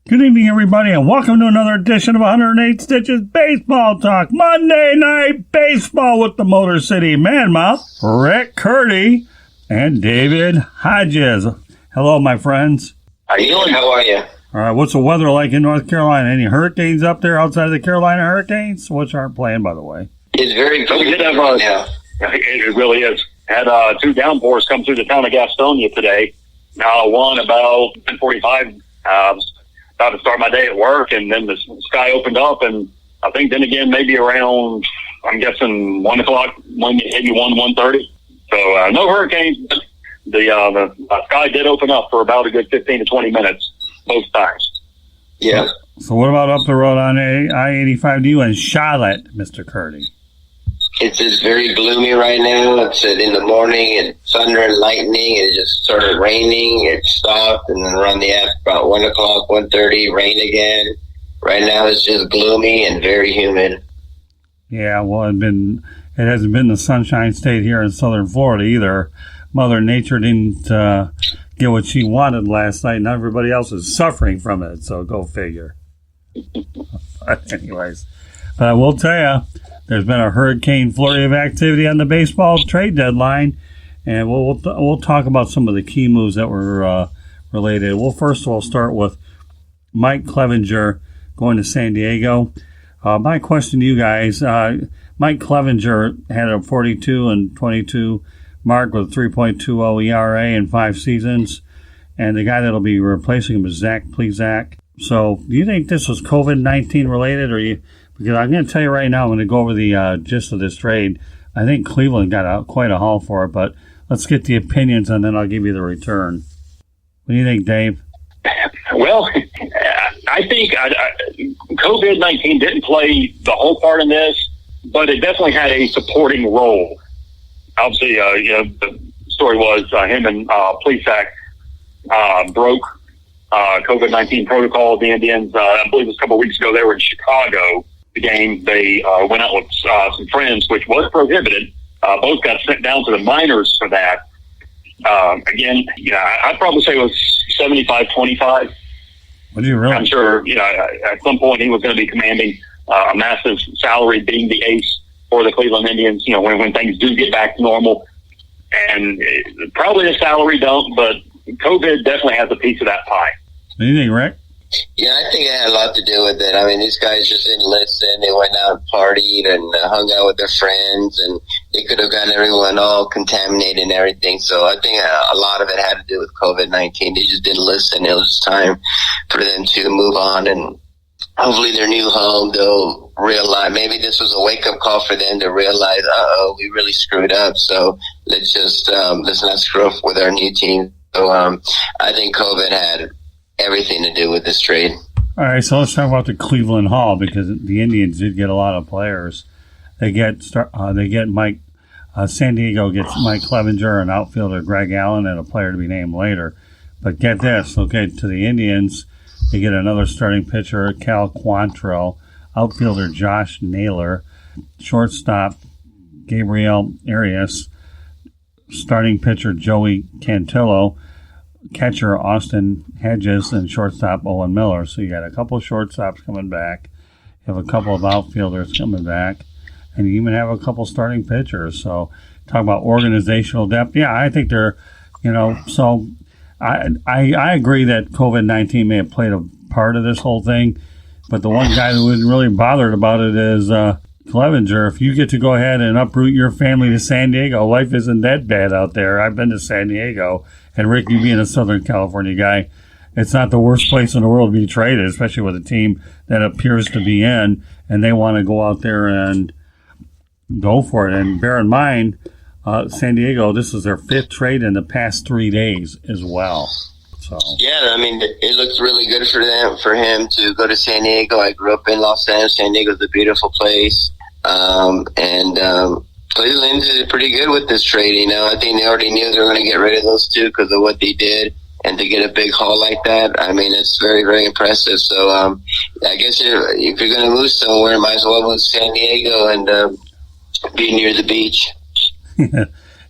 Good evening, everybody, and welcome to another edition of 108 Stitches Baseball Talk. Monday Night Baseball with the Motor City Manmouth, Rick Curti and David Hodges. Hello, my friends. How you doing? How are you? All right, what's the weather like in North Carolina? Any hurricanes up there outside of the Carolina Hurricanes, which aren't playing, by the way? It's very We did have, it really is. Had two downpours come through the town of Gastonia today. One about 10:45. About to start my day at work, and then the sky opened up, and I think then again maybe around, I'm guessing 1 o'clock, maybe 1:30. So no hurricanes. But the sky did open up for about a good 15 to 20 minutes both times. Yeah. So what about up the road on I-85 to you in Charlotte, Mr. Curti? It's just very gloomy right now. It's in the morning, and thunder and lightning. It just started raining. It stopped, and then around the about 1 o'clock, 1:30, rain again. Right now it's just gloomy and very humid. Yeah, well, it hasn't been the Sunshine State here in southern Florida either. Mother Nature didn't get what she wanted last night, and everybody else is suffering from it, so go figure. But anyways, I will tell you, there's been a hurricane flurry of activity on the baseball trade deadline, and we'll talk about some of the key moves that were related. We'll first of all start with Mike Clevenger going to San Diego. My question to you guys, Mike Clevenger had a 42-22 mark with 3.20 ERA in 5 seasons, and the guy that'll be replacing him is Zach Plesac. So do you think this was COVID-19 related, or because I'm going to tell you right now, I'm going to go over the gist of this trade. I think Cleveland got quite a haul for it, but let's get the opinions, and then I'll give you the return. What do you think, Dave? Well, I think COVID-19 didn't play the whole part in this, but it definitely had a supporting role. Obviously, the story was him and Plesac broke COVID-19 protocol. The Indians, I believe it was a couple of weeks ago, they were in Chicago. The game, they went out with some friends, which was prohibited. Both got sent down to the minors for that. Again, I'd probably say it was 75-25. What do you really? I'm sure, at some point he was going to be commanding a massive salary, being the ace for the Cleveland Indians, when things do get back to normal. And probably a salary dump, but COVID definitely has a piece of that pie. What do you think, Rick? Yeah, I think it had a lot to do with it. I mean, these guys just didn't listen. They went out and partied and hung out with their friends, and they could have gotten everyone all contaminated and everything. So I think a lot of it had to do with COVID-19. They just didn't listen. It was time for them to move on, and hopefully their new home, they'll realize maybe this was a wake-up call for them to realize, we really screwed up. So let's not screw up with our new team. So I think COVID had everything to do with this trade. All right, so let's talk about the Cleveland Haul, because the Indians did get a lot of players. They get Mike. San Diego gets Mike Clevenger, an outfielder Greg Allen, and a player to be named later. But get this, okay, to the Indians, they get another starting pitcher, Cal Quantrill, outfielder Josh Naylor, shortstop Gabriel Arias, starting pitcher Joey Cantillo, catcher Austin Hedges, and shortstop Owen Miller. So you got a couple of shortstops coming back. You have a couple of outfielders coming back. And you even have a couple starting pitchers. So talk about organizational depth. Yeah, I think they're, so I agree that COVID-19 may have played a part of this whole thing. But the one guy who isn't really bothered about it is Clevenger. If you get to go ahead and uproot your family to San Diego, life isn't that bad out there. I've been to San Diego. And Rick, you being a Southern California guy, it's not the worst place in the world to be traded, especially with a team that appears to be in, and they want to go out there and go for it. And bear in mind, San Diego, this is their 5th trade in the past 3 days as well. So yeah, I mean, it looks really good for him to go to San Diego. I grew up in Los Angeles. San Diego's a beautiful place, Cleveland did pretty good with this trade. I think they already knew they were going to get rid of those two because of what they did, and to get a big haul like that, I mean, it's very, very impressive. So I guess if you're going to move somewhere, you might as well move to San Diego and be near the beach.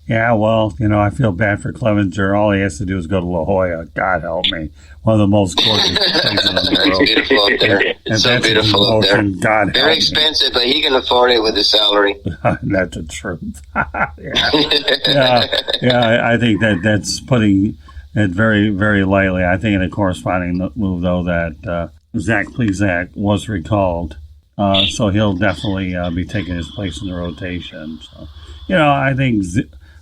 Yeah, well, I feel bad for Clevenger. All he has to do is go to La Jolla. God help me. One of the most gorgeous places on the world. Beautiful up there. It's so beautiful up there. God Very expensive, but he can afford it with his salary. That's the truth. yeah. I think that's putting it very, very lightly. I think in a corresponding move, though, that Zach Plesac was recalled. So he'll definitely be taking his place in the rotation. So, I think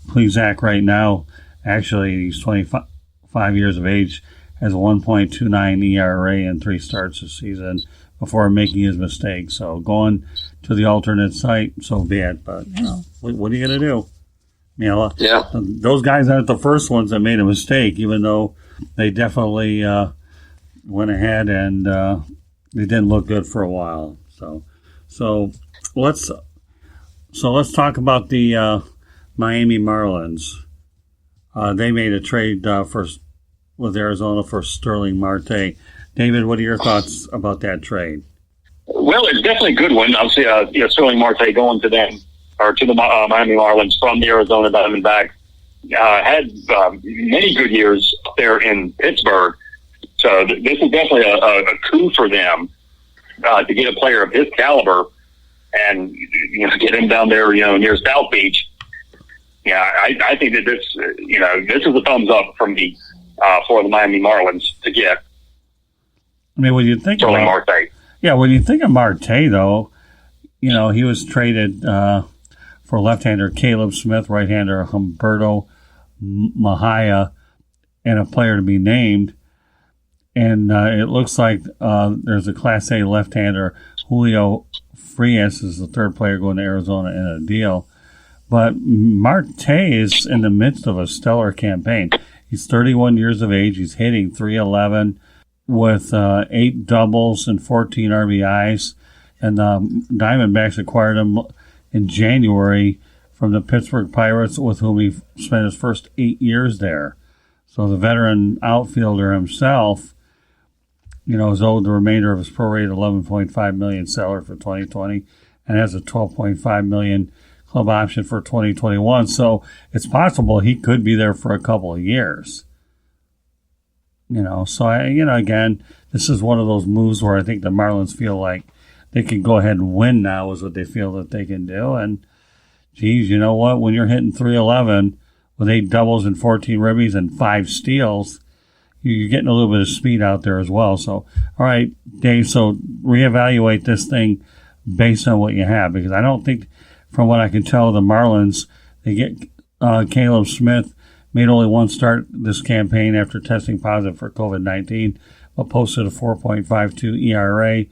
Plesac right now, actually, he's 25 years of age, has a 1.29 ERA and 3 starts this season before making his mistake. So going to the alternate site, so be it. But, what are you going to do? Those guys aren't the first ones that made a mistake, even though they definitely went ahead and they didn't look good for a while. So let's talk about the Miami Marlins. They made a trade with Arizona for Sterling Marte. David, what are your thoughts about that trade? Well, it's definitely a good one. Obviously, Sterling Marte going to them or to the Miami Marlins from the Arizona Diamondbacks. Had many good years up there in Pittsburgh. So this is definitely a coup for them to get a player of his caliber and get him down there near South Beach. Yeah, I think that this is a thumbs up from me for the Miami Marlins to get. I mean, when you think Sterling Marte. Yeah, when you think of Marte, though, he was traded for left-hander Caleb Smith, right-hander Humberto Mejia, and a player to be named. And it looks like there's a Class A left-hander, Julio Frias, is the third player going to Arizona in a deal. But Marte is in the midst of a stellar campaign. He's 31 years of age. He's hitting .311 with 8 doubles and 14 RBIs. And the Diamondbacks acquired him in January from the Pittsburgh Pirates, with whom he spent his first 8 years there. So the veteran outfielder himself, is owed the remainder of his prorated $11.5 million salary for 2020 and has a $12.5 million club option for 2021. So it's possible he could be there for a couple of years. So again, this is one of those moves where I think the Marlins feel like they can go ahead and win now, is what they feel that they can do. And geez, you know what? When you're hitting .311 with 8 doubles and 14 ribbies and 5 steals, you're getting a little bit of speed out there as well. So, all right, Dave, so reevaluate this thing based on what you have, because I don't think, from what I can tell, the Marlins, they get Caleb Smith, made only 1 start this campaign after testing positive for COVID-19, but posted a 4.52 ERA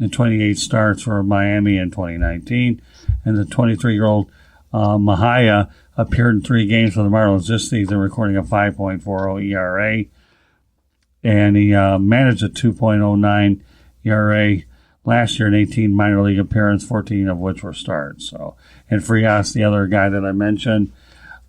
and 28 starts for Miami in 2019. And the 23-year-old Mejia appeared in 3 games for the Marlins this season, recording a 5.40 ERA. And he managed a 2.09 ERA last year in 18 minor league appearances, 14 of which were starts. So, and Frias, the other guy that I mentioned,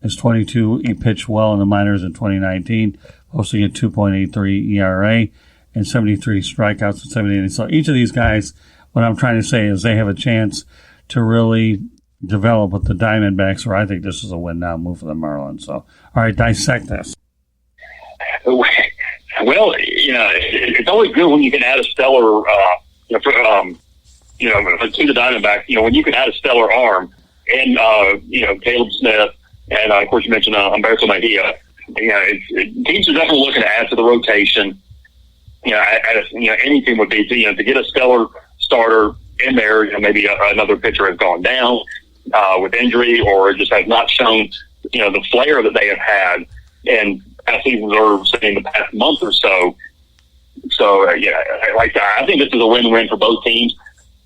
is 22. He pitched well in the minors in 2019, posting a 2.83 ERA and 73 strikeouts and 78. So each of these guys, what I'm trying to say is they have a chance to really develop with the Diamondbacks, where I think this is a win-now move for the Marlins. So, all right, dissect this. Well, it's always good when you can add a stellar, to the Diamondbacks. When you can add a stellar arm, and Caleb Smith, and of course you mentioned Humberto Mejia. Teams are definitely looking to add to the rotation. Any team would be to get a stellar starter in there. Maybe another pitcher has gone down with injury, or just has not shown the flair that they have had in past seasons, or say in the past month or so. So I think this is a win-win for both teams.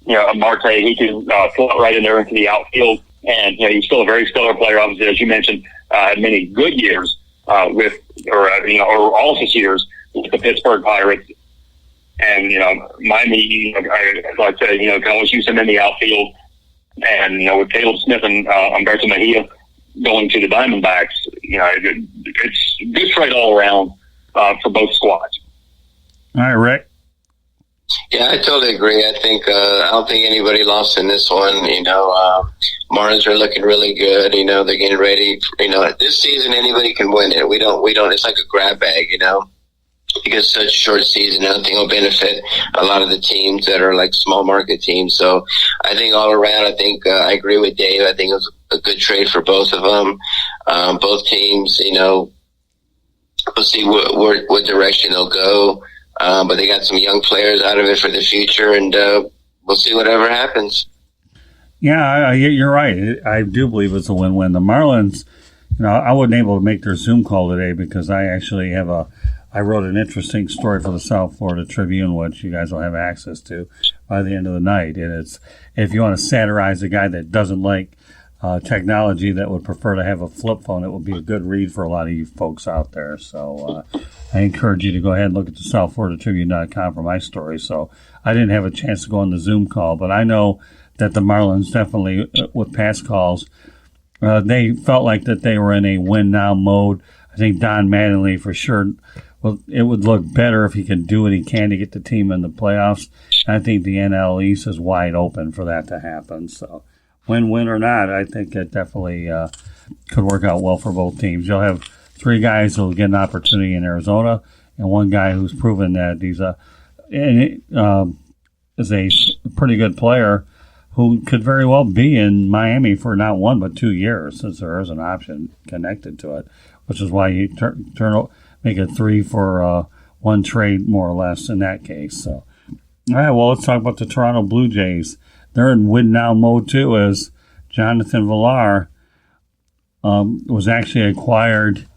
Marte, he can slot right in there into the outfield, and he's still a very stellar player. Obviously, as you mentioned, had many good years or all his years with the Pittsburgh Pirates, and Miami. Like I said, can always use him in the outfield, and with Caleb Smith and Humberto Mejia going to the Diamondbacks, it's a good trade all around for both squads. All right, Rick. Yeah, I totally agree. I think I don't think anybody lost in this one. Marlins are looking really good. They're getting ready. This season anybody can win it. We don't. It's like a grab bag. Because it's such a short season, I don't think it'll benefit a lot of the teams that are like small market teams. So I think all around, I agree with Dave. I think it was a good trade for both of them. Both teams, we'll see what direction they'll go. But they got some young players out of it for the future, and we'll see whatever happens. Yeah, you're right. I do believe it's a win-win. The Marlins, I wasn't able to make their Zoom call today because I actually I wrote an interesting story for the South Florida Tribune, which you guys will have access to by the end of the night. And it's, if you want to satirize a guy that doesn't like technology, that would prefer to have a flip phone, it would be a good read for a lot of you folks out there. So I encourage you to go ahead and look at the SouthFloridaTribune.com for my story. So I didn't have a chance to go on the Zoom call, but I know that the Marlins definitely, with past calls, they felt like that they were in a win-now mode. I think Don Mattingly for sure. Well, it would look better if he can do what he can to get the team in the playoffs. And I think the NL East is wide open for that to happen. So, win or not, I think it definitely could work out well for both teams. You'll have three guys who will get an opportunity in Arizona, and one guy who's proven that he's is a pretty good player who could very well be in Miami for not 1 but 2 years, since there is an option connected to it, which is why you make it 3 for 1 trade, more or less, in that case. So, all right, well, let's talk about the Toronto Blue Jays. They're in win-now mode, too, as Jonathan Villar was actually acquired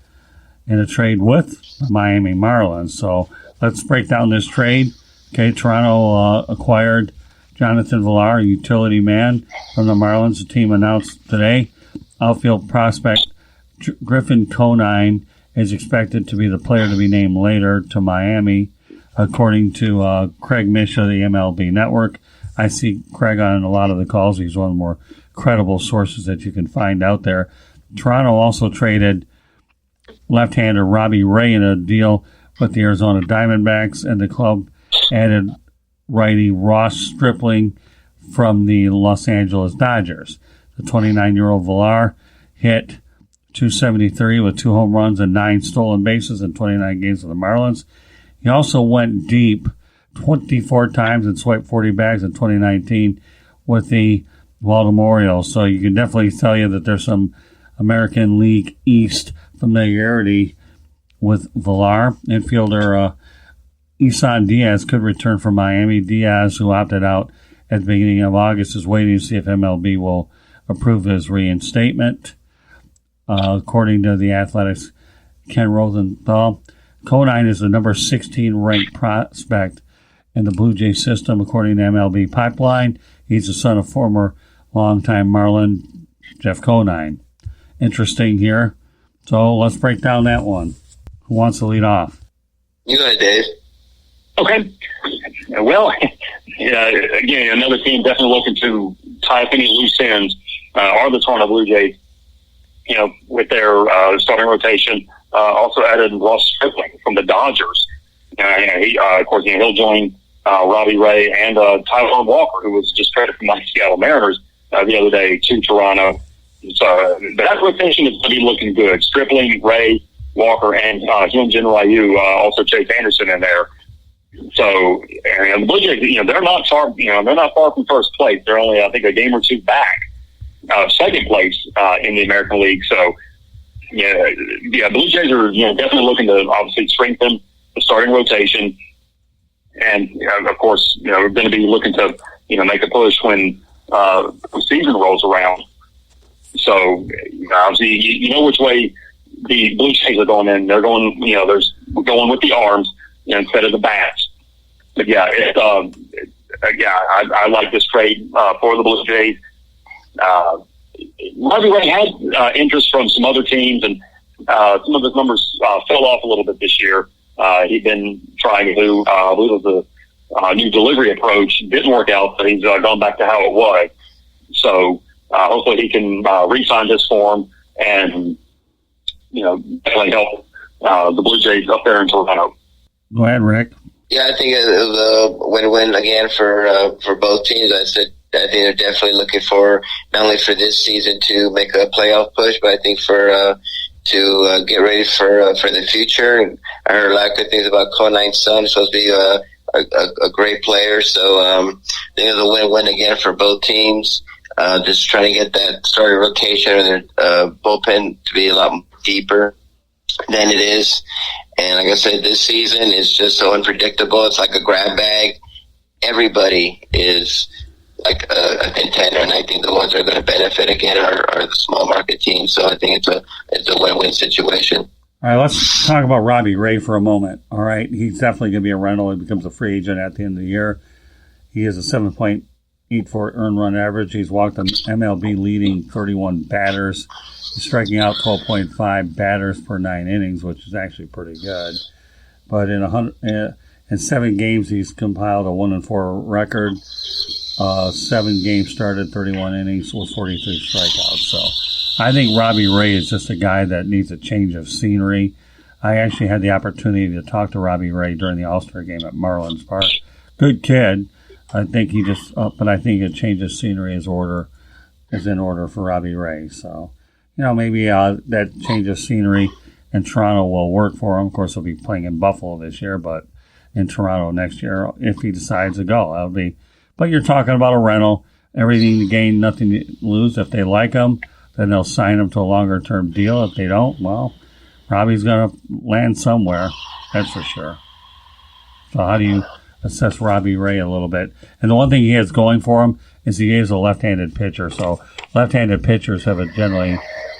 in a trade with the Miami Marlins. So let's break down this trade. Okay, Toronto acquired Jonathan Villar, a utility man from the Marlins. The team announced today outfield prospect Griffin Conine is expected to be the player to be named later to Miami, according to Craig Mish of the MLB Network. I see Craig on a lot of the calls. He's one of the more credible sources that you can find out there. Toronto also traded left-hander Robbie Ray in a deal with the Arizona Diamondbacks, and the club added righty Ross Stripling from the Los Angeles Dodgers. The 29-year-old Villar hit .273 with 2 home runs and 9 stolen bases in 29 games with the Marlins. He also went deep 24 times and swiped 40 bags in 2019 with the Baltimore Orioles. So you can definitely tell you that there's some American League East familiarity with Villar. Infielder Isan Diaz could return from Miami. Diaz, who opted out at the beginning of August, is waiting to see if MLB will approve his reinstatement. According to the Athletics' Ken Rosenthal, Conine is the number 16 ranked prospect in the Blue Jay system, according to MLB Pipeline. He's the son of former longtime Marlin Jeff Conine. Interesting here. So let's break down that one. Who wants to lead off? You go ahead, Dave. Okay. Well, again, another team definitely looking to tie up any loose ends are the Toronto Blue Jays. With their starting rotation, also added Ross Stripling from the Dodgers. He, of course, he'll join Robbie Ray and Taijuan Walker, who was just traded from my Seattle Mariners the other day to Toronto. So that rotation is going to be looking good. Stripling, Ray, Walker, and Hyunjin Ryu, also Chase Anderson in there. So the Blue Jays, they're not far. They're not far from first place. They're only, I think, a game or two back. Second place in the American League. So, Blue Jays are definitely looking to obviously strengthen the starting rotation, and of course, we're going to be looking to make a push when the season rolls around. So, obviously, you know which way the Blue Jays are going in. They're going, we're going with the arms instead of the bats. But I like this trade for the Blue Jays. Robbie Ray had interest from some other teams, and some of his numbers fell off a little bit this year. He'd been trying to do, I believe it was a new delivery approach. Didn't work out, so he's gone back to how it was. So hopefully he can re-sign his form and definitely help the Blue Jays up there in Toronto. Go ahead, Rick. Yeah, I think it was a win-win again for both teams. I think they're definitely looking for not only for this season to make a playoff push, but I think for to get ready for the future. I heard a lot of good things about Coline's son. He's supposed to be a great player. So I think it was a win-win again for both teams. Just trying to get that starting rotation or their bullpen to be a lot deeper than it is. And like I said, this season is just so unpredictable. It's like a grab bag. Everybody is like a contender, and I think the ones that are going to benefit again are the small market teams. So I think it's a win-win situation. All right, let's talk about Robbie Ray for a moment. All right, he's definitely going to be a rental. He becomes a free agent at the end of the year. He has a 7.84 earned run average. He's walked an MLB leading 31 batters. He's striking out 12.5 batters per 9 innings, which is actually pretty good. But in 7 games, he's compiled a 1-4 record. 7 games started, 31 innings with 43 strikeouts. So I think Robbie Ray is just a guy that needs a change of scenery. I actually had the opportunity to talk to Robbie Ray during the All-Star game at Marlins Park. Good kid. I think he just, but I think a change of scenery is in order for Robbie Ray. So, maybe that change of scenery in Toronto will work for him. Of course, he'll be playing in Buffalo this year, but in Toronto next year, if he decides to go, that'll be. But you're talking about a rental, everything to gain, nothing to lose. If they like him, then they'll sign him to a longer-term deal. If they don't, well, Robbie's going to land somewhere, that's for sure. So how do you assess Robbie Ray a little bit? And the one thing he has going for him is he is a left-handed pitcher. So left-handed pitchers have generally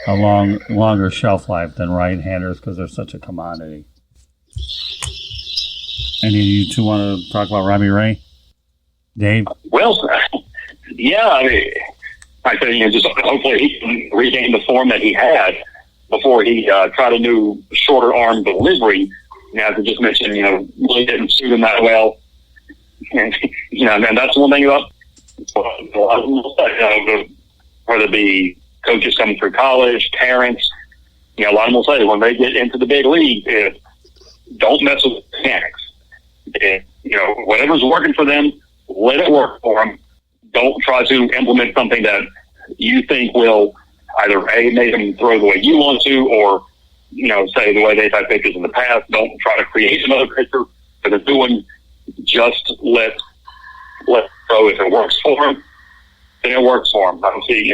a longer shelf life than right-handers because they're such a commodity. Any of you two want to talk about Robbie Ray? Dave? Well, yeah, I think just hopefully he can regain the form that he had before he tried a new shorter arm delivery. As I just mentioned, really didn't suit him that well. And, and that's one thing about a lot of them, whether it be coaches coming through college, parents, a lot of them will say when they get into the big league, don't mess with mechanics. Whatever's working for them, let it work for them. Don't try to implement something that you think will either make them throw the way you want to, or say the way they've had pitchers in the past. Don't try to create another pitcher that they're doing. Just let throw. If it works for them, then it works for them. I don't see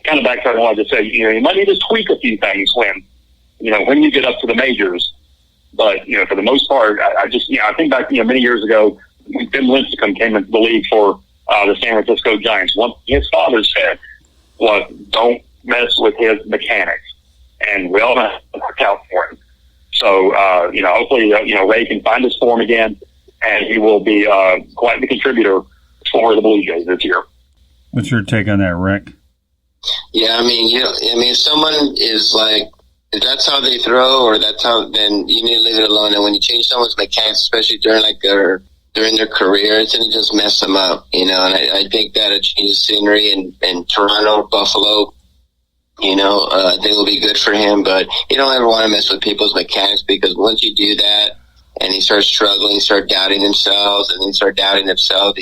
kind of back to what I just said. You might need to tweak a few things when you get up to the majors. But, for the most part, I think back, many years ago, when Tim Lincecum came into the league for the San Francisco Giants, what his father said was, don't mess with his mechanics. And we all know how to work out for him. So, hopefully, Ray can find his form again, and he will be quite the contributor for the Blue Jays this year. What's your take on that, Rick? Yeah, if someone is like, if that's how they throw, or that's how, then you need to leave it alone. And when you change someone's mechanics, especially during their career, it's going to just mess them up, And I think that a change of scenery in Toronto, Buffalo, I think will be good for him. But you don't ever want to mess with people's mechanics, because once you do that and he starts struggling, start doubting themselves, and then start doubting themselves,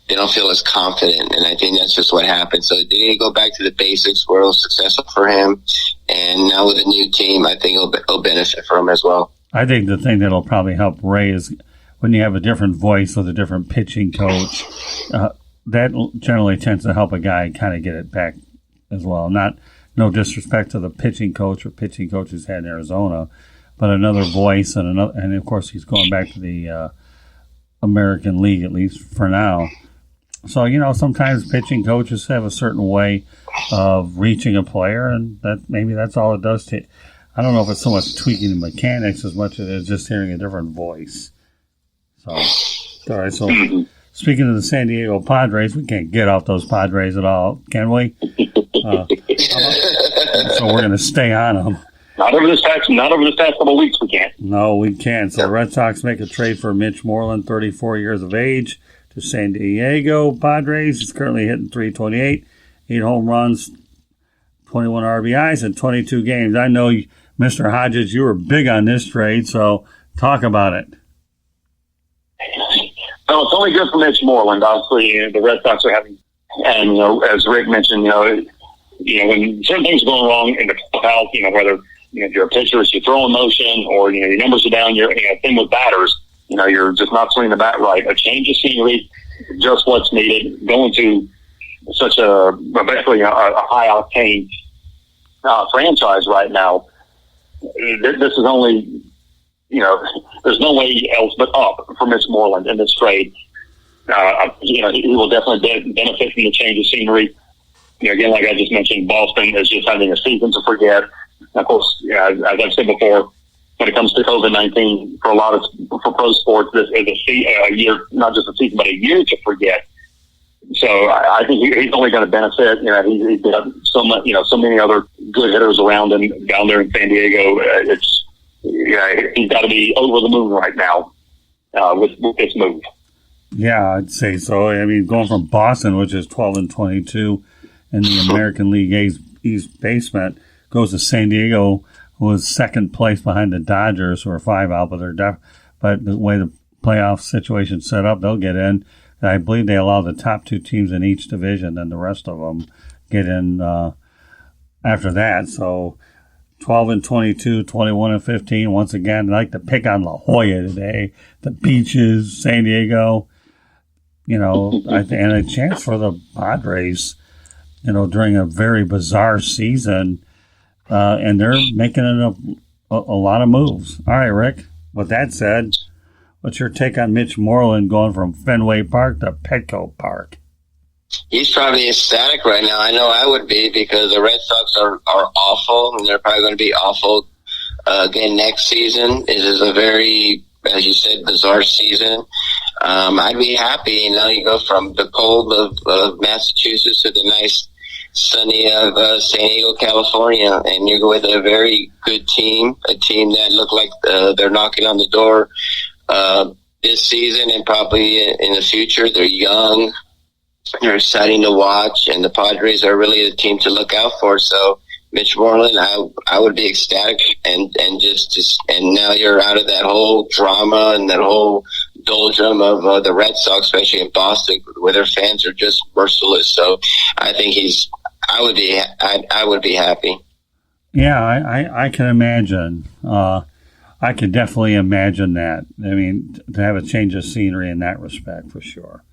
they don't feel as confident, and I think that's just what happened. So they need to go back to the basics where it was successful for him, and now with a new team, I think it'll benefit for him as well. I think the thing that'll probably help Ray is when you have a different voice with a different pitching coach, that generally tends to help a guy kind of get it back as well. No disrespect to the pitching coach or pitching coaches had in Arizona, but another voice and of course he's going back to the American League, at least for now. So, sometimes pitching coaches have a certain way of reaching a player, and maybe that's all it does to. I don't know if it's so much tweaking the mechanics as much as it's just hearing a different voice. So, all right. So, speaking of the San Diego Padres, we can't get off those Padres at all, can we? So we're going to stay on them. Not over this past couple of weeks, we can't. No, we can't. So the Red Sox make a trade for Mitch Moreland, 34 years of age, to San Diego Padres. He's currently hitting .328, 8 home runs, 21 RBIs in 22 games. I know Mr. Hodges, you were big on this trade, so talk about it. Well, it's only good for Mitch Moreland. Obviously, the Red Sox are having, and as Rick mentioned, when certain things are going wrong in the clubhouse, whether you're a pitcher, it's your throwing motion, or your numbers are down, you're thing with batters, you're just not swinging the bat right. A change of scenery, just what's needed. Going to such basically a high octane franchise right now. This is only, there's no way else but up for Mitch Moreland in this trade. He will definitely benefit from the change of scenery. Again, like I just mentioned, Boston is just having a season to forget. And of course, as I've said before, when it comes to COVID-19, for pro sports, this is a year, not just a season, but a year to forget. So I think he's only going to benefit. He's got so many other good hitters around him down there in San Diego. He's got to be over the moon right now with this move. Yeah, I'd say so. I mean, going from Boston, which is 12-22 in the American League East basement, goes to San Diego, who was second place behind the Dodgers, who are 5 out, but the way the playoff situation's set up, they'll get in. I believe they allow the top 2 teams in each division, and the rest of them get in after that. So 12-22, 21-15. Once again, I'd like to pick on La Jolla today, the Beaches, San Diego. And a chance for the Padres, during a very bizarre season. And they're making it a lot of moves. All right, Rick, with that said, what's your take on Mitch Moreland going from Fenway Park to Petco Park? He's probably ecstatic right now. I know I would be, because the Red Sox are awful, and they're probably going to be awful again next season. It is a very, as you said, bizarre season. I'd be happy. You go from the cold of Massachusetts to the nice sunny of San Diego, California, and you go with a very good team, a team that look like they're knocking on the door this season and probably in the future. They're young, they're exciting to watch, and the Padres are really the team to look out for. So Mitch Moreland, I would be ecstatic, and now you're out of that whole drama and that whole doldrum of the Red Sox, especially in Boston, where their fans are just merciless. So I think I would be happy. Yeah, I can imagine. I could definitely imagine that. I mean, to have a change of scenery in that respect, for sure.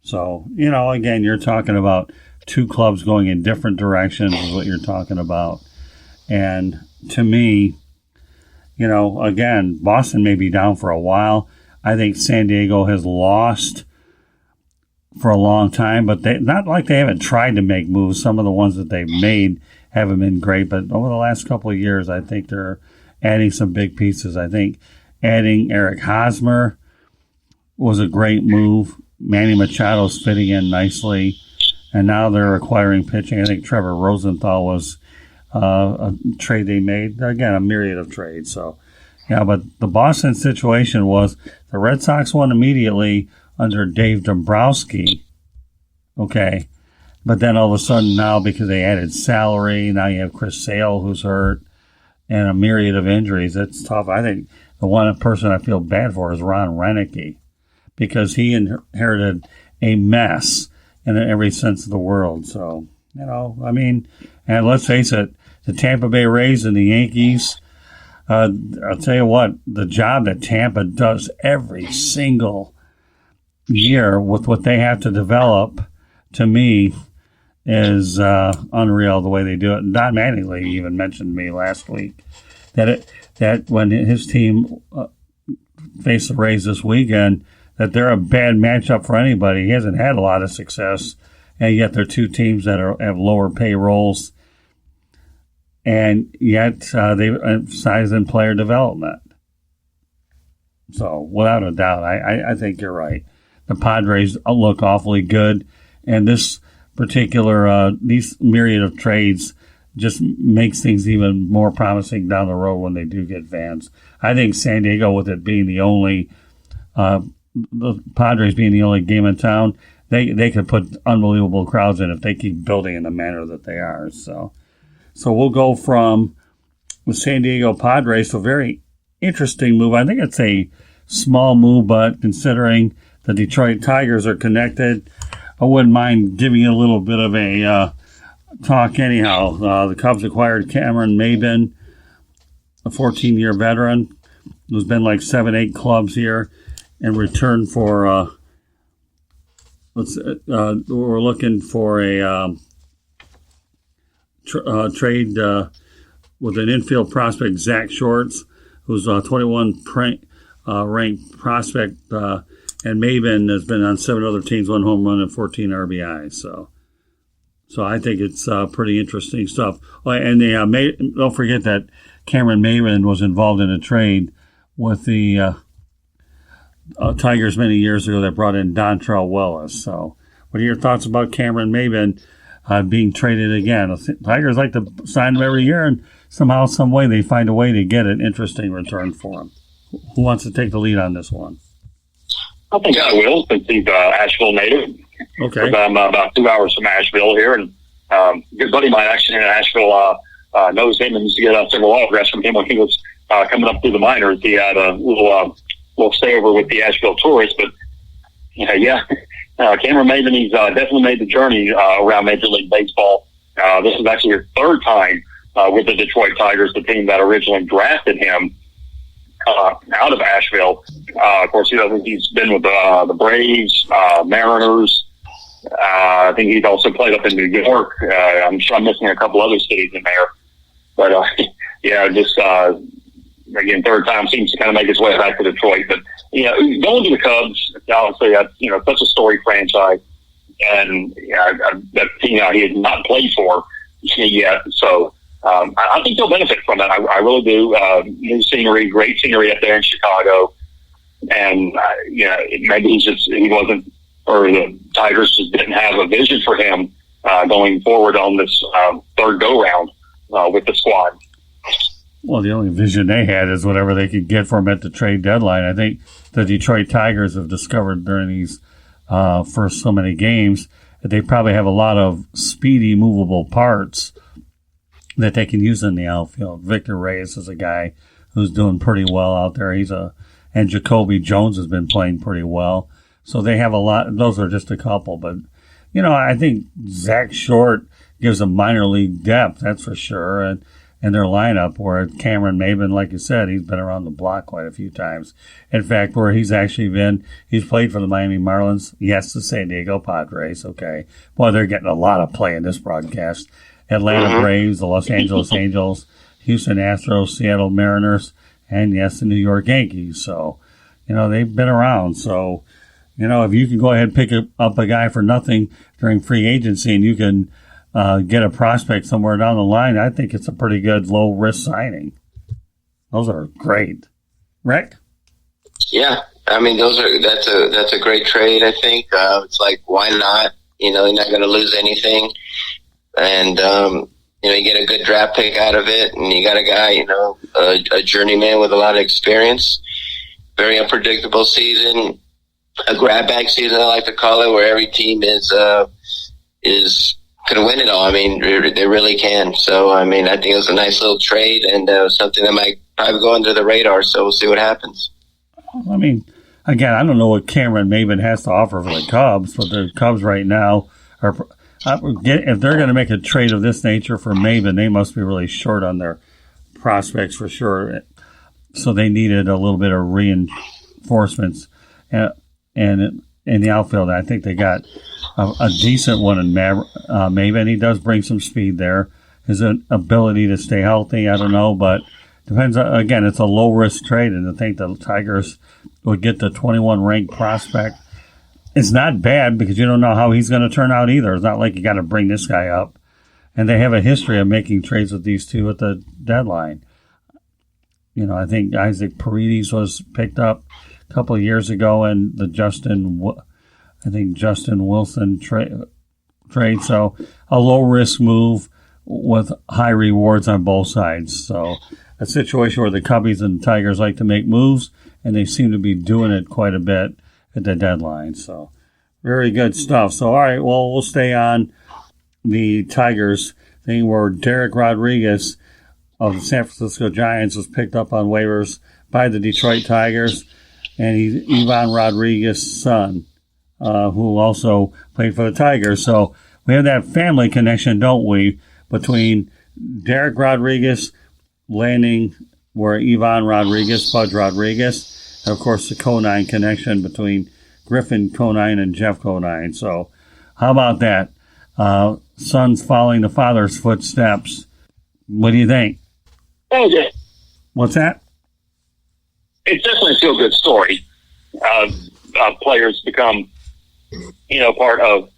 So, again, you're talking about 2 clubs going in different directions is what you're talking about. And to me, again, Boston may be down for a while. I think San Diego has lost for a long time, but not like they haven't tried to make moves. Some of the ones that they've made haven't been great, but over the last couple of years, I think they're adding some big pieces. I think adding Eric Hosmer was a great move. Manny Machado's fitting in nicely, and now they're acquiring pitching. I think Trevor Rosenthal was a trade they made. Again, a myriad of trades. So, yeah, but the Boston situation was the Red Sox won immediately under Dave Dombrowski. Okay. But then all of a sudden now, because they added salary, now you have Chris Sale who's hurt and a myriad of injuries. It's tough. I think the one person I feel bad for is Ron Renicky, because he inherited a mess in every sense of the world. So, and let's face it, the Tampa Bay Rays and the Yankees, I'll tell you what, the job that Tampa does every single year with what they have to develop, to me, is unreal the way they do it. Don Mattingly even mentioned to me last week that when his team faced the Rays this weekend, that they're a bad matchup for anybody. He hasn't had a lot of success, and yet they're 2 teams that have lower payrolls, and yet they emphasize in player development. So, without a doubt, I think you're right. The Padres look awfully good, and this particular these myriad of trades just makes things even more promising down the road when they do get fans. I think San Diego, with it being the only the Padres being the only game in town, they could put unbelievable crowds in if they keep building in the manner that they are. So we'll go from with San Diego Padres. So very interesting move. I think it's a small move, but considering the Detroit Tigers are connected, I wouldn't mind giving you a little bit of a talk anyhow. The Cubs acquired Cameron Maybin, a 14-year veteran who's been like 7-8 clubs here, in return for we're looking for a trade with an infield prospect, Zach Shorts, who's a 21 ranked prospect, and Maven has been on 7 other teams, 1 home run and 14 RBIs. So I think it's pretty interesting stuff. And don't forget that Cameron Maven was involved in a trade with the Tigers many years ago that brought in Dontrell Willis. So what are your thoughts about Cameron Maven being traded again? The Tigers like to sign him every year, and somehow, some way, they find a way to get an interesting return for him. Who wants to take the lead on this one? I think I will, since he's Asheville native. Okay. I'm about 2 hours from Asheville here, and a good buddy of mine actually in Asheville knows him and used to get several autographs from him when he was coming up through the minors. He had a little stayover with the Asheville Tourists, but Cameron Maven, he's definitely made the journey around Major League Baseball. This is actually his 3rd time with the Detroit Tigers, the team that originally drafted him out of Asheville. Of course, he's been with the Braves, Mariners. I think he's also played up in New York. I'm sure I'm missing a couple other cities in there. But, again, 3rd time seems to kind of make his way back to Detroit. But, going to the Cubs, obviously, that's such a storied franchise. And that team he has not played for yet. So I think he'll benefit from that. I really do. New scenery, great scenery up there in Chicago. And, maybe he wasn't, or the Tigers just didn't have a vision for him going forward on this 3rd go-round with the squad. Well, the only vision they had is whatever they could get from him at the trade deadline. I think the Detroit Tigers have discovered during these first so many games that they probably have a lot of speedy, movable parts that they can use in the outfield. Victor Reyes is a guy who's doing pretty well out there. And Jacoby Jones has been playing pretty well. So they have a lot. Those are just a couple. But, I think Zach Short gives them minor league depth, that's for sure. And their lineup, where Cameron Maven, like you said, he's been around the block quite a few times. In fact, where he's played for the Miami Marlins, yes, the San Diego Padres, okay. Boy, they're getting a lot of play in this broadcast. Atlanta Braves, the Los Angeles Angels, Houston Astros, Seattle Mariners, and yes, the New York Yankees. So, they've been around. So, if you can go ahead and pick up a guy for nothing during free agency and you can get a prospect somewhere down the line, I think it's a pretty good low-risk signing. Those are great. Rick? Yeah, I mean, that's a great trade, I think. It's like, why not? You're not going to lose anything. And, you get a good draft pick out of it, and you got a guy, a journeyman with a lot of experience. Very unpredictable season. A grab bag season, I like to call it, where every team is going to win it all. I mean, they really can. So, I mean, I think it was a nice little trade, and something that might probably go under the radar. So we'll see what happens. I mean, again, I don't know what Cameron Maven has to offer for the Cubs, but the Cubs right now are, if they're going to make a trade of this nature for Maven, they must be really short on their prospects for sure. So they needed a little bit of reinforcements and in the outfield. I think they got a decent one in Maven. He does bring some speed there. His ability to stay healthy, I don't know, but depends. Again, it's a low-risk trade, and to think the Tigers would get the 21 ranked prospect, it's not bad because you don't know how he's going to turn out either. It's not like you got to bring this guy up. And they have a history of making trades with these two at the deadline. I think Isaac Paredes was picked up a couple of years ago, and the Justin Wilson trade. So a low-risk move with high rewards on both sides. So a situation where the Cubbies and Tigers like to make moves, and they seem to be doing it quite a bit at the deadline. So very good stuff. So, all right, well, we'll stay on the Tigers thing where Derek Rodriguez of the San Francisco Giants was picked up on waivers by the Detroit Tigers, and he's Ivan Rodriguez's son, who also played for the Tigers. So we have that family connection, don't we, between Derek Rodriguez landing where Ivan Rodriguez, Fudge Rodriguez, and of course the Conine connection between Griffin Conine and Jeff Conine. So how about that? Sons following the father's footsteps. What do you think? Oh, yeah. What's that? It's definitely a feel-good story. Players become, part of,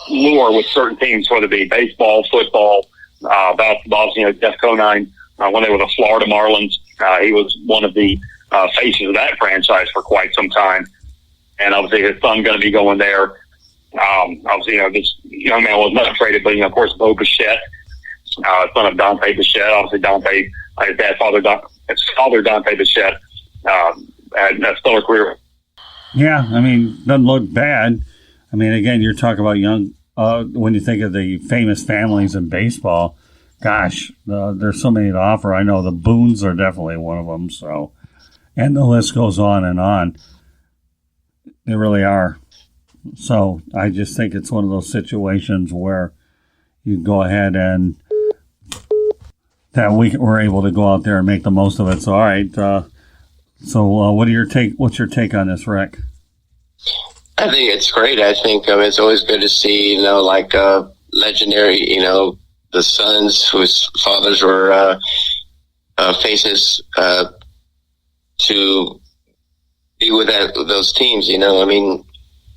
lore with certain teams, whether it be baseball, football, basketball. Jeff Conine, when they were the Florida Marlins, he was one of the faces of that franchise for quite some time. And obviously his son going to be going there. Obviously, this young man was not traded, but, of course, Bo Bichette, son of Dante Bichette. Obviously, Dante, his father Dante Bichette, had a stellar career. Yeah, doesn't look bad. Again, you're talking about young, when you think of the famous families in baseball, gosh, there's so many to offer. I know the Boones are definitely one of them, so, and the list goes on and on. They really are. So I just think it's one of those situations where you go ahead and that we're able to go out there and make the most of it. So, all right. What's your take on this, Rick? I think it's great. I think it's always good to see, legendary, the sons whose fathers were faces to be with those teams.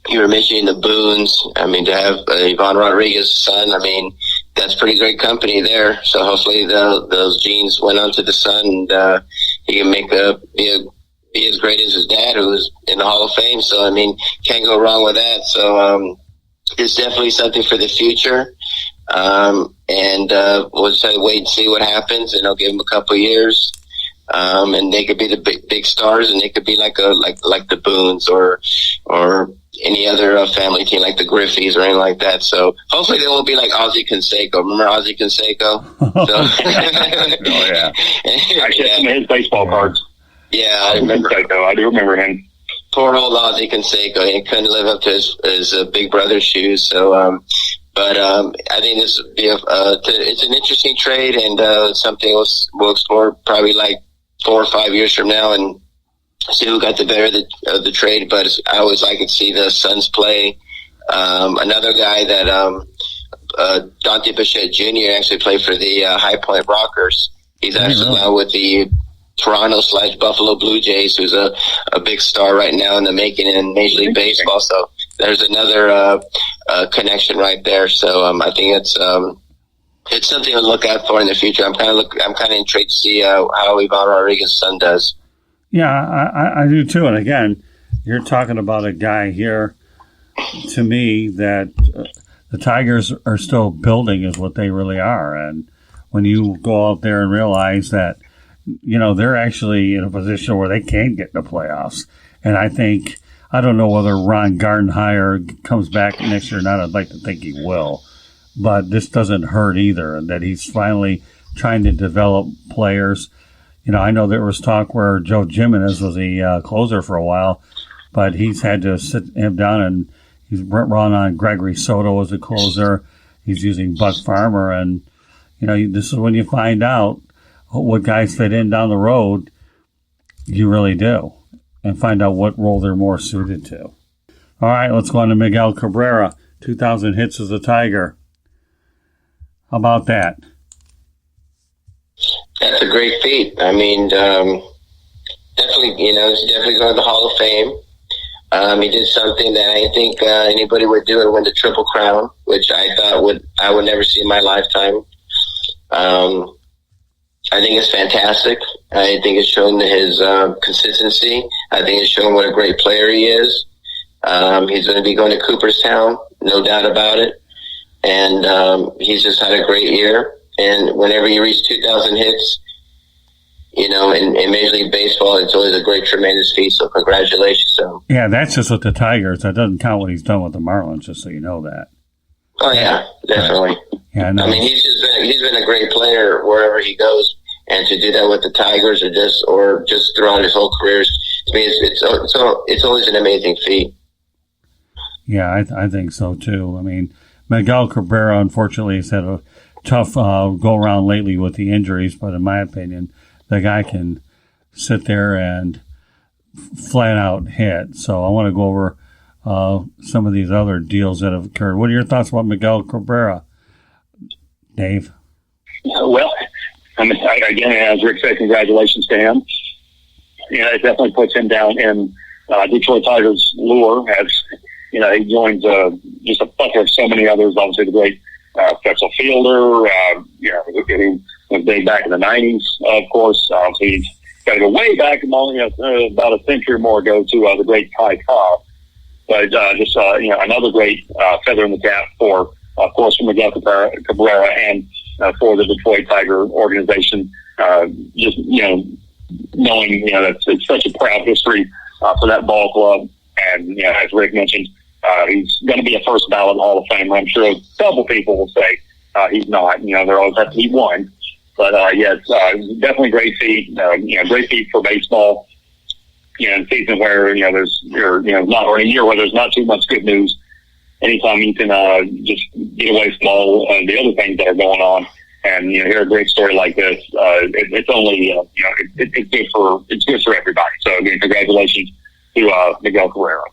You were mentioning the Boones. To have Ivan Rodriguez's son, that's pretty great company there. So hopefully those genes went on to the son, and he can be as great as his dad, who was in the Hall of Fame. So, can't go wrong with that. So it's definitely something for the future. And we'll just have to wait and see what happens, and I'll give them a couple of years. And they could be the big stars, and they could be like the Boones or any other family team like the Griffeys or anything like that. So hopefully they won't be like Ozzie Canseco. Remember Ozzie Canseco? Oh yeah. Actually, some of his baseball cards. Yeah, I remember. I do remember him. Poor old Ozzie Canseco. He couldn't live up to his big brother's shoes. So, I think this would be it's an interesting trade, and something we'll explore probably like 4 or 5 years from now and see who got the better of the trade. But I always like to see the Suns play. Another guy that Dante Bichette Jr. actually played for the High Point Rockers. He's actually now with the Toronto/Buffalo Blue Jays, who's a big star right now in the making in Major League Baseball. So there's another connection right there. So I think it's something to look out for in the future. I'm kind of intrigued to see how Ivan Rodriguez's son does. Yeah, I do too. And again, you're talking about a guy here, to me, that the Tigers are still building is what they really are. And when you go out there and realize that, they're actually in a position where they can get in the playoffs. And I don't know whether Ron Gardenhire comes back next year or not. I'd like to think he will. But this doesn't hurt either, and that he's finally trying to develop players. I know there was talk where Joe Jimenez was the closer for a while, but he's had to sit him down, and he's run on Gregory Soto as a closer. He's using Buck Farmer, and, this is when you find out what guys fit in down the road. You really do, and find out what role they're more suited to. All right, let's go on to Miguel Cabrera, 2,000 hits as a Tiger. How about that? That's a great feat. Definitely, he's definitely going to the Hall of Fame. He did something that I think anybody would do and win the Triple Crown, which I thought I would never see in my lifetime. I think it's fantastic. I think it's shown his consistency. I think it's shown what a great player he is. He's going to be going to Cooperstown, no doubt about it. And he's just had a great year. And whenever you reach 2,000 hits, in Major League Baseball, it's always a great, tremendous feat. So congratulations. So yeah, that's just with the Tigers. That doesn't count what he's done with the Marlins, just so you know that. Oh, yeah, definitely. Yeah, no. I mean, he's been a great player wherever he goes, and to do that with the Tigers or just throughout his whole career, to me, it's always an amazing feat. Yeah, I think so too. I mean, Miguel Cabrera, unfortunately, has had a tough go around lately with the injuries, but in my opinion, the guy can sit there and flat out hit. So I want to go over some of these other deals that have occurred. What are your thoughts about Miguel Cabrera, Dave? Well, I mean, again, as Rick said, congratulations to him. It definitely puts him down in Detroit Tigers' lure as he joins just a plethora of so many others. Obviously, the great special fielder. He was big back in the '90s, of course. Obviously, he's got to go way back, about a century or more ago, to the great Ty Cobb. But just another great feather in the cap for, of course, for Miguel Cabrera and for the Detroit Tiger organization. Just knowing that it's such a proud history for that ball club, and as Rick mentioned, he's going to be a first ballot Hall of Famer. I'm sure a couple people will say he's not. There always have to be one. But it's definitely great feat. Great feat for baseball. In a season where there's not a year where there's not too much good news. Anytime you can just get away from all the other things that are going on, and hear a great story like this, it's only it's good for everybody. So again, congratulations to Miguel Cabrera.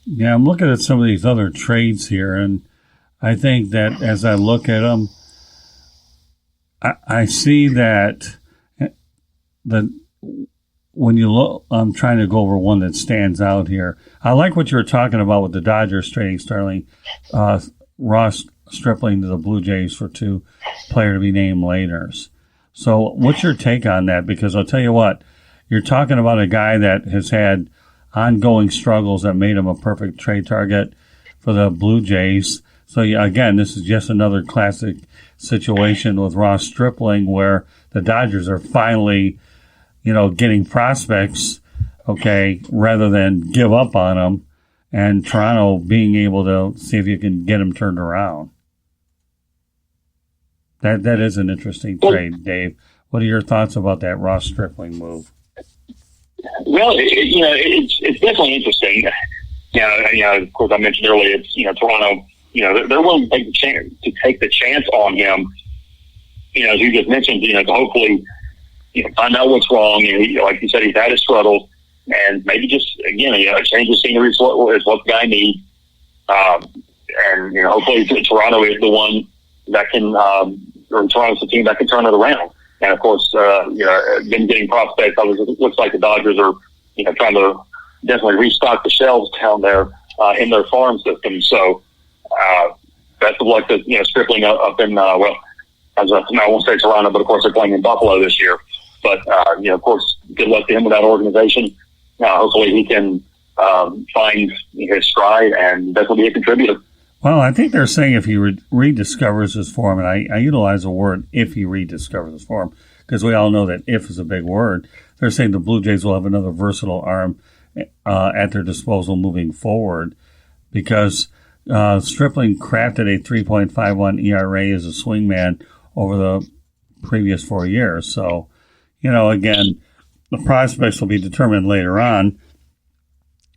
Yeah, I'm looking at some of these other trades here, and I think that as I look at them, I see that when you look, I'm trying to go over one that stands out here. I like what you were talking about with the Dodgers trading Ross Stripling to the Blue Jays for 2 player to be named laters. So what's your take on that? Because I'll tell you what, you're talking about a guy that has had ongoing struggles that made him a perfect trade target for the Blue Jays. So again, this is just another classic situation with Ross Stripling where the Dodgers are finally, getting prospects, rather than give up on them, and Toronto being able to see if you can get them turned around. That is an interesting trade, Dave. What are your thoughts about that Ross Stripling move? Well, it's definitely interesting. Of course, I mentioned earlier, it's Toronto. They're willing to take the chance on him. As you just mentioned, to hopefully find out what's wrong. Like you said, he's had his struggles, and maybe just again a change of scenery is what the guy needs. And hopefully Toronto is the one that can, or Toronto's the team that can turn it around. And of course, been getting prospects. It looks like the Dodgers are, trying to definitely restock the shelves down there in their farm system. So, best of luck to Stripling up in I won't say Toronto, but of course they're playing in Buffalo this year. But of course, good luck to him with that organization. Hopefully he can find his stride and definitely be a contributor. Well, I think they're saying if he rediscovers his form, and I utilize the word if he rediscovers his form, because we all know that if is a big word. They're saying the Blue Jays will have another versatile arm at their disposal moving forward, because Stripling crafted a 3.51 ERA as a swingman over the previous 4 years. So, again, the prospects will be determined later on.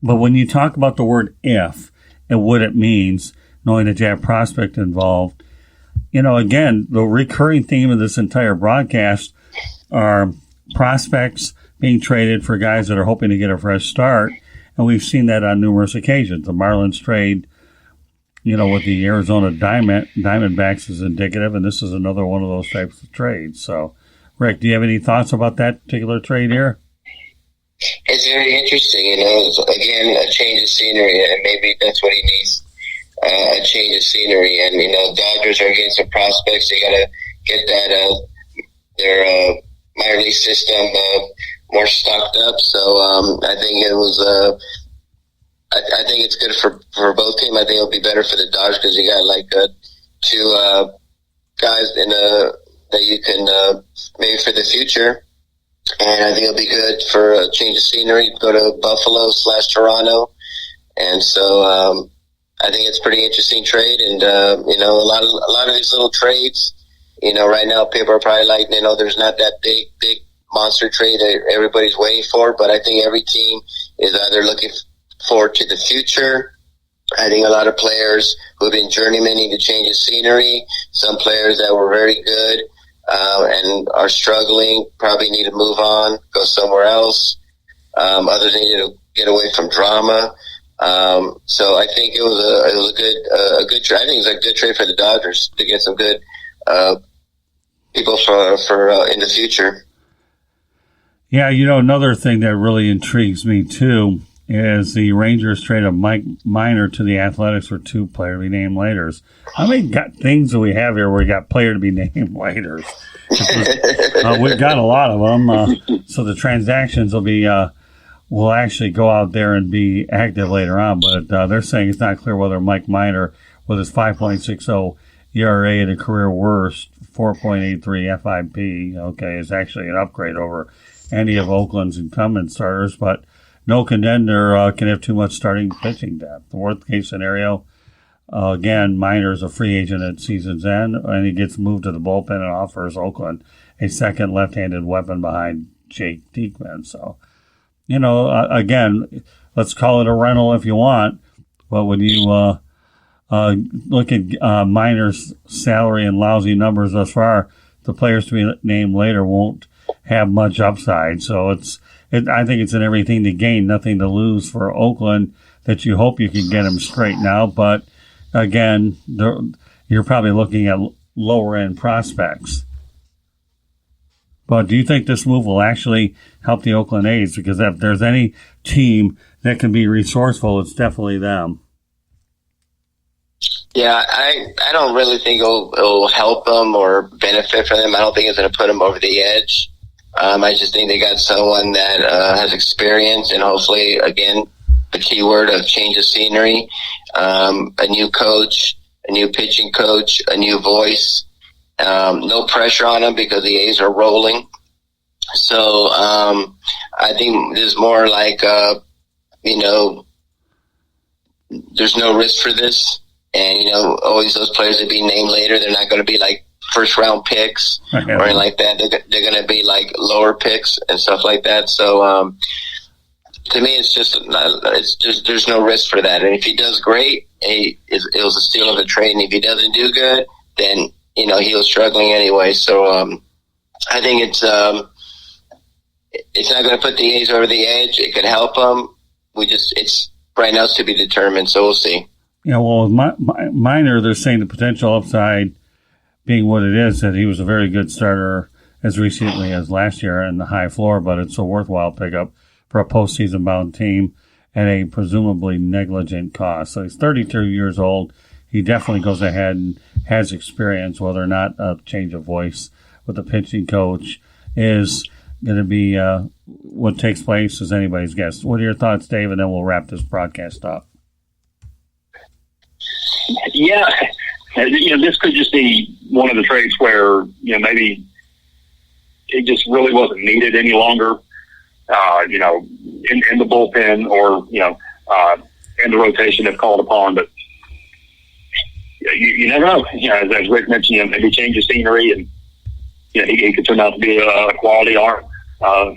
But when you talk about the word if and what it means, knowing that you have prospect involved, again, the recurring theme of this entire broadcast are prospects being traded for guys that are hoping to get a fresh start. And we've seen that on numerous occasions. The Marlins trade, with the Arizona Diamondbacks is indicative, and this is another one of those types of trades. So, Rick, do you have any thoughts about that particular trade here? It's very interesting, again, a change of scenery, and maybe that's what he needs, a change of scenery. And, Dodgers are getting some prospects. They got to get that, their minor league system more stocked up. So I think it was I think it's good for both teams. I think it'll be better for the Dodgers because you got 2 guys that you can maybe for the future. And I think it'll be good for a change of scenery, go to Buffalo /Toronto. And so I think it's a pretty interesting trade, and a lot of these little trades. Right now people are probably like, there's not that big monster trade that everybody's waiting for, but I think every team is either looking forward to the future. I think a lot of players who have been journeymen need to change the scenery. Some players that were very good and are struggling probably need to move on, go somewhere else. Others need to get away from drama. So I think it was a good trade. I think it was a good trade for the Dodgers to get some good people for in the future. Yeah, another thing that really intrigues me too is the Rangers traded Mike Minor to the Athletics for 2 player to be named laters. How many things do we have here where we got player to be named laters? We've got a lot of them. So the transactions will actually go out there and be active later on. But they're saying it's not clear whether Mike Minor, with his 5.60 ERA at a career worst, 4.83 FIP, is actually an upgrade over any of Oakland's incumbent starters, but no contender can have too much starting pitching depth. The worst case scenario, again, Minor's a free agent at season's end, and he gets moved to the bullpen and offers Oakland a second left-handed weapon behind Jake Diekman. So, again, let's call it a rental if you want, but when you look at Minor's salary and lousy numbers thus far, the players to be named later won't have much upside. So I think it's in everything to gain, nothing to lose for Oakland, that you hope you can get them straight now. But again, you're probably looking at lower end prospects. But do you think this move will actually help the Oakland A's? Because if there's any team that can be resourceful, it's definitely them. Yeah, I don't really think it'll help them or benefit from them. I don't think it's going to put them over the edge. I just think they got someone that has experience, and hopefully, again, the key word of change of scenery, a new coach, a new pitching coach, a new voice. No pressure on them because the A's are rolling. So I think there's more like, there's no risk for this. And, always those players that be named later, they're not going to be like first round picks or anything like that. They're going to be like lower picks and stuff like that. So to me, it's just there's no risk for that. And if he does great, it was a steal of a trade. And if he doesn't do good, then, he was struggling anyway. So I think it's not going to put the A's over the edge. It could help them. It's right now it's to be determined. So we'll see. Well, with Minor, they're saying the potential upside being what it is, that he was a very good starter as recently as last year in the high floor, but it's a worthwhile pickup for a postseason-bound team at a presumably negligent cost. So he's 32 years old. He definitely goes ahead and has experience, whether or not a change of voice with the pitching coach is going to be what takes place is anybody's guess. What are your thoughts, Dave? And then we'll wrap this broadcast up. Yeah, this could just be one of the trades where, maybe it just really wasn't needed any longer, in the bullpen or, in the rotation if called upon. But you never know. As Rick mentioned, maybe change of scenery and, he could turn out to be a quality arm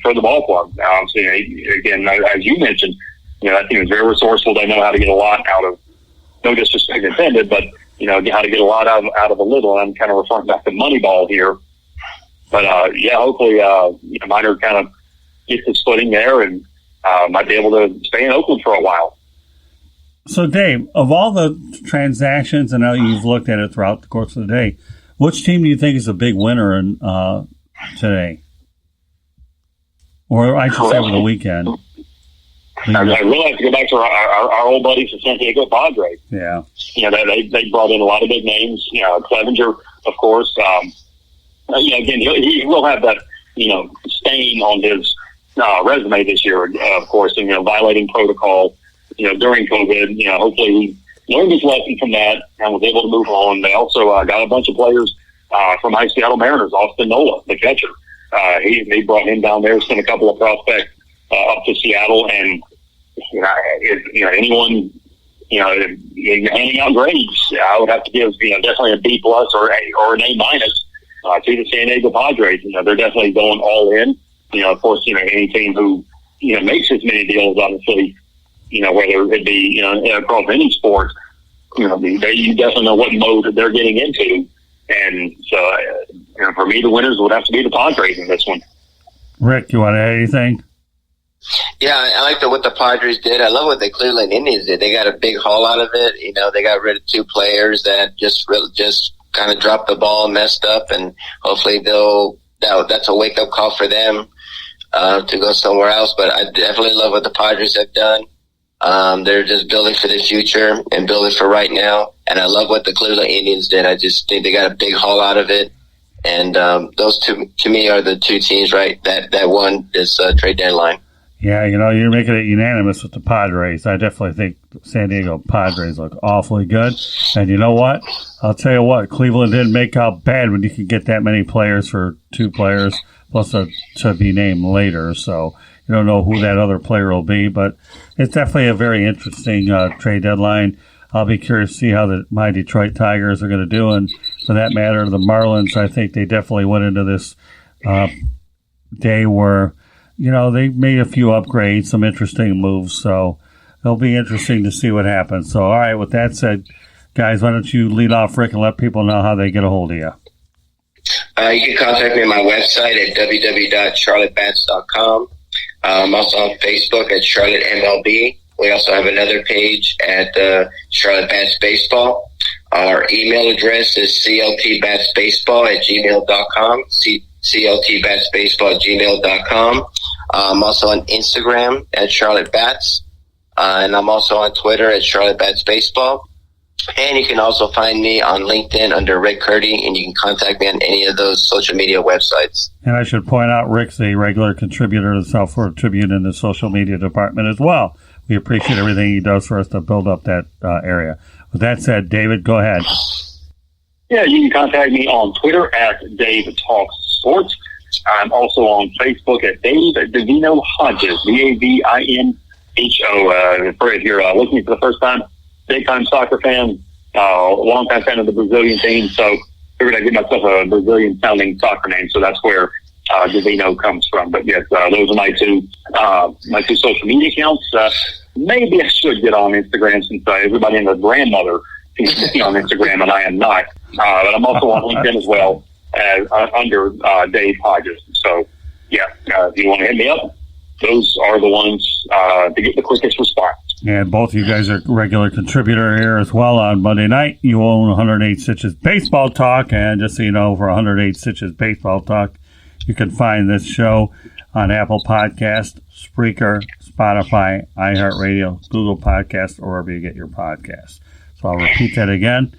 for the ball club. Now, obviously, again, as you mentioned, that team is very resourceful. They know how to get a lot out of, no disrespect intended, but, how to get a lot out of a little. I'm kind of referring back to Moneyball here. But, hopefully, Minor kind of gets his footing there and might be able to stay in Oakland for a while. So, Dave, of all the transactions, I know you've looked at it throughout the course of the day, which team do you think is a big winner in today? Or I should say over the weekend. I really have to go back to our old buddies, the San Diego Padres. Yeah. They brought in a lot of big names. Clevenger, of course. Again, he will have that, stain on his resume this year, of course, and, violating protocol, during COVID. Hopefully he learned his lesson from that and was able to move on. They also got a bunch of players from my Seattle Mariners, Austin Nola, the catcher. They brought him down there, sent a couple of prospects up to Seattle, and anyone you're handing out grades. I would have to give, definitely a B plus or an A minus to the San Diego Padres. They're definitely going all in. Of course, any team who, makes as many deals, obviously, whether it be, across any sport, you definitely know what mode that they're getting into. And so, for me, the winners would have to be the Padres in this one. Rick, you want to add anything? Yeah, I like what the Padres did. I love what the Cleveland Indians did. They got a big haul out of it. They got rid of 2 players that just kind of dropped the ball, messed up, and hopefully that's a wake up call for them to go somewhere else. But I definitely love what the Padres have done. They're just building for the future and building for right now. And I love what the Cleveland Indians did. I just think they got a big haul out of it. And those two, to me, are the 2 teams, right, that won this trade deadline. Yeah, you're making it unanimous with the Padres. I definitely think San Diego Padres look awfully good. And you know what? I'll tell you what, Cleveland didn't make out bad when you could get that many players for 2 players, plus to be named later. So you don't know who that other player will be. But it's definitely a very interesting trade deadline. I'll be curious to see how my Detroit Tigers are going to do. And for that matter, the Marlins, I think they definitely went into this day where they made a few upgrades, some interesting moves, so it'll be interesting to see what happens. So, all right, with that said, guys, why don't you lead off, Rick, and let people know how they get a hold of you? You can contact me on my website at www.charlottebats.com. I'm also on Facebook at Charlotte MLB. We also have another page at Charlotte Bats Baseball. Our email address is cltbatsbaseball@gmail.com, cltbatsbaseball@gmail.com. I'm also on Instagram at Charlotte Bats, and I'm also on Twitter at Charlotte Bats Baseball. And you can also find me on LinkedIn under Rick Curti, and you can contact me on any of those social media websites. And I should point out Rick's a regular contributor to the South Florida Tribune in the social media department as well. We appreciate everything he does for us to build up that area. With that said, David, go ahead. Yeah, you can contact me on Twitter at Dave Talks Sports. I'm also on Facebook at Dave Davino Hodges, Davinho. If you're listening for the first time, big-time soccer fan, long-time fan of the Brazilian team, so figured I'd give myself a Brazilian-sounding soccer name, so that's where Davino comes from. But yes, those are my two social media accounts. Maybe I should get on Instagram since everybody and their grandmother seems to be on Instagram, and I am not. But I'm also on LinkedIn as well, under Dave Hodges. So, yeah, if you want to hit me up, those are the ones to get the quickest response. And both of you guys are regular contributor here as well on Monday night. You own 108 Stitches Baseball Talk, and just so you know, for 108 Stitches Baseball Talk, you can find this show on Apple Podcast, Spreaker, Spotify, iHeartRadio, Google Podcast, or wherever you get your podcasts. So I'll repeat that again.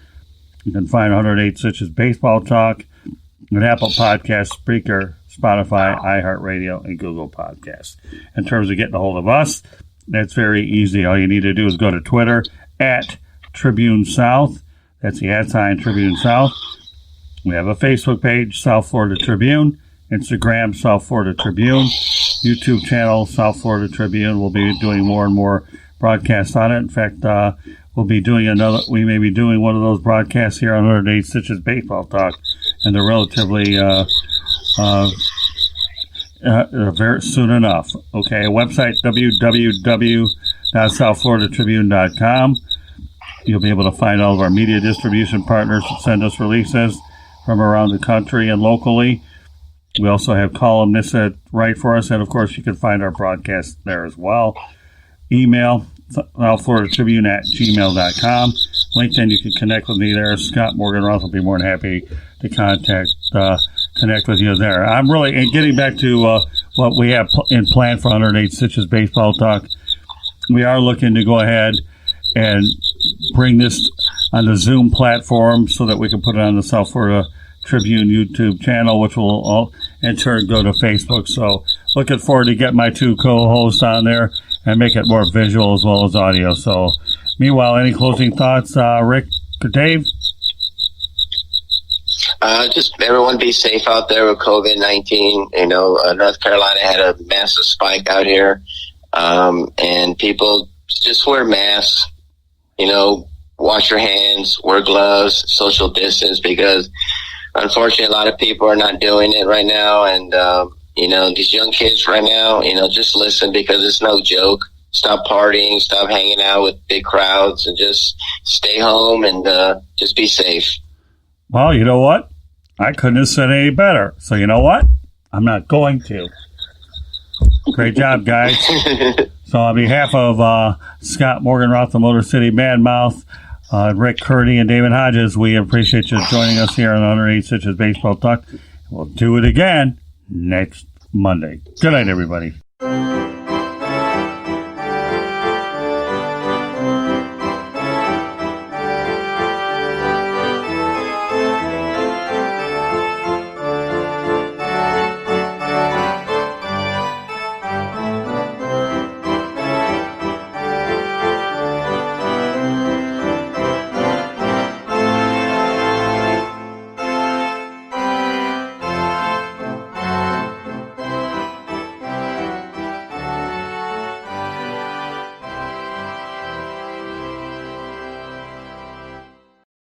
You can find 108 Stitches Baseball Talk on Apple Podcast, Spreaker, Spotify, iHeartRadio, and Google Podcasts. In terms of getting a hold of us, that's very easy. All you need to do is go to Twitter at Tribune South. That's the @ Tribune South. We have a Facebook page, South Florida Tribune. Instagram, South Florida Tribune. YouTube channel, South Florida Tribune. We'll be doing more and more broadcasts on it. In fact, we may be doing one of those broadcasts here on 108 Stitches Baseball Talk, and they're relatively very soon enough. Okay, website www.southfloridatribune.com. You'll be able to find all of our media distribution partners that send us releases from around the country and locally. We also have columnists that write for us, and of course you can find our broadcast there as well. Email, southfloridatribune@gmail.com. LinkedIn, you can connect with me there. Scott Morgan Roth will be more than happy to connect with you there. I'm really getting back to what we have in plan for 108 Stitches Baseball Talk. We are looking to go ahead and bring this on the Zoom platform so that we can put it on the South Florida Tribune YouTube channel, which will all in turn go to Facebook. So looking forward to get my 2 co-hosts on there and make it more visual as well as audio. So meanwhile, any closing thoughts, Rick or Dave? Just everyone be safe out there with COVID-19. North Carolina had a massive spike out here, and people just wear masks. wash your hands, wear gloves, social distance, because unfortunately a lot of people are not doing it right now. And, these young kids right now, just listen, because it's no joke. Stop partying, stop hanging out with big crowds, and just stay home and just be safe. Well, you know what? I couldn't have said any better. So you know what? I'm not going to. Great job, guys. So on behalf of Scott Morganroth, the Motor City Badmouth, Rick Curti, and David Hodges, we appreciate you joining us here on Underneath Stitches Baseball Talk. We'll do it again next Monday. Good night, everybody.